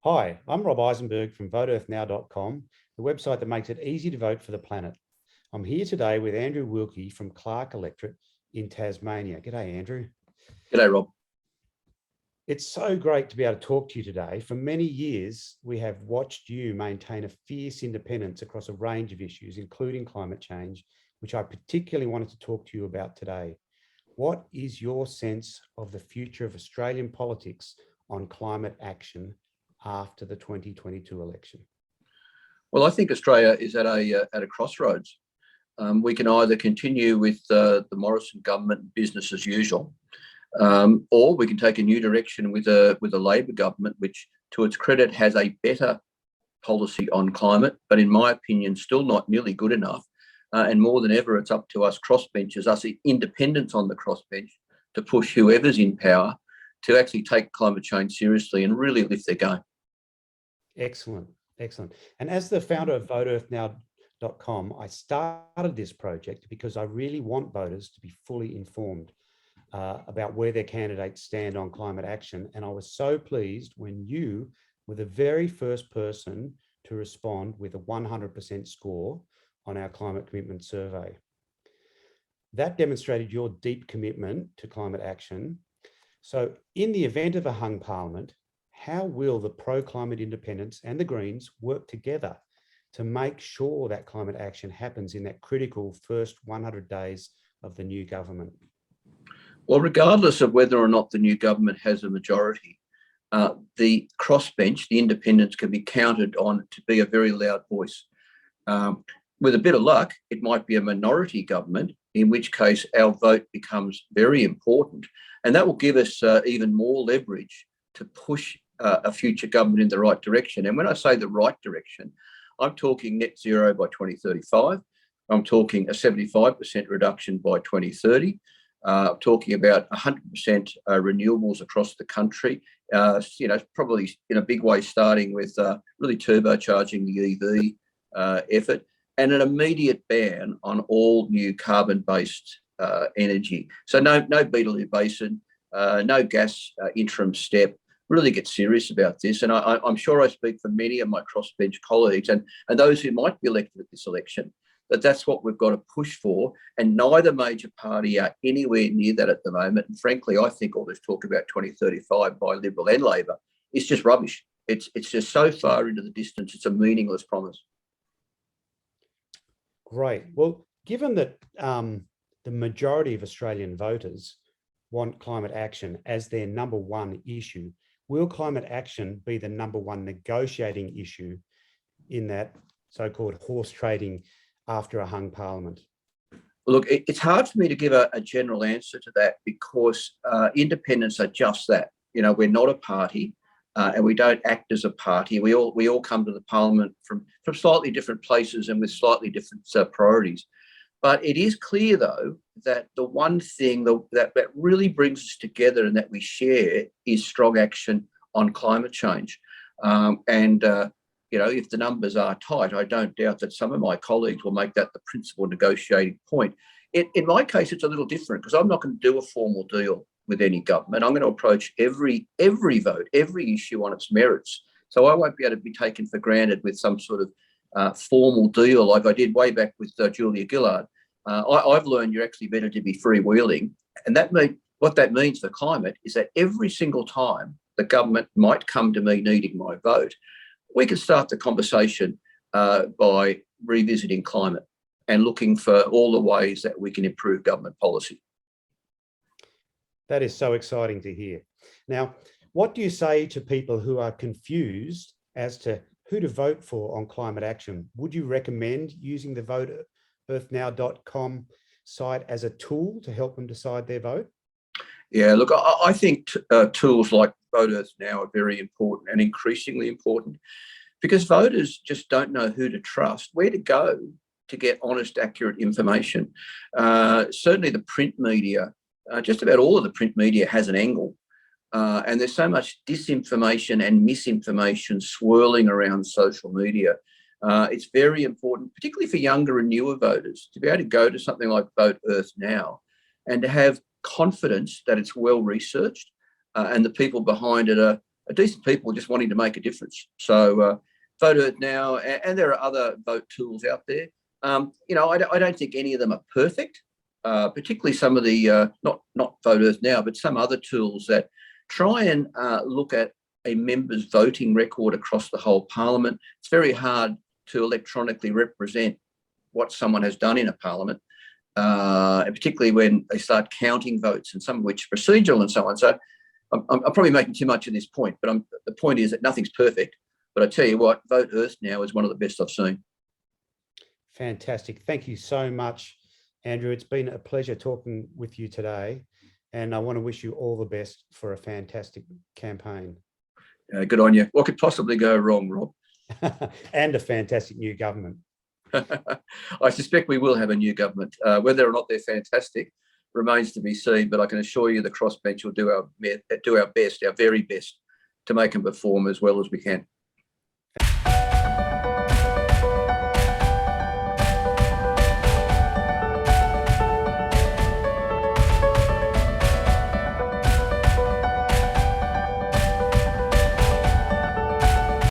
Hi, I'm Rob Eisenberg from VoteEarthNow.com, the website that makes it easy to vote for the planet. I'm here today with Andrew Wilkie from Clark Electorate in Tasmania. G'day, Andrew. G'day, Rob. It's so great to be able to talk to you today. For many years, we have watched you maintain a fierce independence across a range of issues, including climate change, which I particularly wanted to talk to you about today. What is your sense of the future of Australian politics on climate action after the 2022 election? Well, I think Australia is at a crossroads. We can either continue with the Morrison government business as usual, or we can take a new direction with a Labor government, which, to its credit, has a better policy on climate, but in my opinion, still not nearly good enough. And more than ever, it's up to us crossbenchers, us independents on the crossbench, to push whoever's in power to actually take climate change seriously and really lift their game. Excellent, excellent. And as the founder of VoteEarthNow.com, I started this project because I really want voters to be fully informed about where their candidates stand on climate action. And I was so pleased when you were the very first person to respond with a 100% score on our climate commitment survey. That demonstrated your deep commitment to climate action. So in the event of a hung parliament, how will the pro-climate independents and the Greens work together to make sure that climate action happens in that critical first 100 days of the new government? Well, regardless of whether or not the new government has a majority, the crossbench, the independents, can be counted on to be a very loud voice. With a bit of luck, it might be a minority government, in which case our vote becomes very important. And that will give us even more leverage to push a future government in the right direction. And when I say the right direction, I'm talking net zero by 2035. I'm talking a 75% reduction by 2030. I'm talking about 100% renewables across the country, probably in a big way, starting with really turbocharging the EV effort, and an immediate ban on all new carbon-based energy. So no Beetaloo Basin, no gas interim step. Really get serious about this. And I'm sure I speak for many of my crossbench colleagues and those who might be elected at this election, that's what we've got to push for. And neither major party are anywhere near that at the moment. And frankly, I think all this talk about 2035 by Liberal and Labor is just rubbish. It's just so far into the distance, it's a meaningless promise. Great. Well, given that the majority of Australian voters want climate action as their number one issue, will climate action be the number one negotiating issue in that so-called horse trading after a hung parliament? Look, it's hard for me to give a general answer to that because independents are just that. We're not a party and we don't act as a party. We all come to the parliament from slightly different places and with slightly different priorities. But it is clear, though, that the one thing that really brings us together and that we share is strong action on climate change. If the numbers are tight, I don't doubt that some of my colleagues will make that the principal negotiating point. In my case, it's a little different because I'm not going to do a formal deal with any government. I'm going to approach every vote, every issue on its merits. So I won't be able to be taken for granted with some sort of formal deal like I did way back with Julia Gillard. I've learned you're actually better to be freewheeling. And what that means for climate is that every single time the government might come to me needing my vote, we can start the conversation by revisiting climate and looking for all the ways that we can improve government policy. That is so exciting to hear. Now, what do you say to people who are confused as to who to vote for on climate action? Would you recommend using the VoteEarthNow.com site as a tool to help them decide their vote? Yeah, look, I think tools like Vote Earth Now are very important and increasingly important because voters just don't know who to trust, where to go to get honest, accurate information. Certainly the print media, just about all of the print media has an angle. And there's so much disinformation and misinformation swirling around social media. It's very important, particularly for younger and newer voters, to be able to go to something like Vote Earth Now and to have confidence that it's well researched and the people behind it are decent people just wanting to make a difference. So Vote Earth now, and there are other vote tools out there. You know, I don't think any of them are perfect, particularly some of the, not Vote Earth now, but some other tools that try and look at a member's voting record across the whole parliament. It's very hard to electronically represent what someone has done in a parliament, and particularly when they start counting votes, and some of which are procedural and so on. So I'm probably making too much of this point, but the point is that nothing's perfect. But I tell you what, Vote Earth now is one of the best I've seen. Fantastic. Thank you so much, Andrew. It's been a pleasure talking with you today, and I want to wish you all the best for a fantastic campaign. Good on you. What could possibly go wrong, Rob? And a fantastic new government. I suspect we will have a new government. Whether or not they're fantastic remains to be seen, but I can assure you the crossbench will do our best, our very best, to make them perform as well as we can.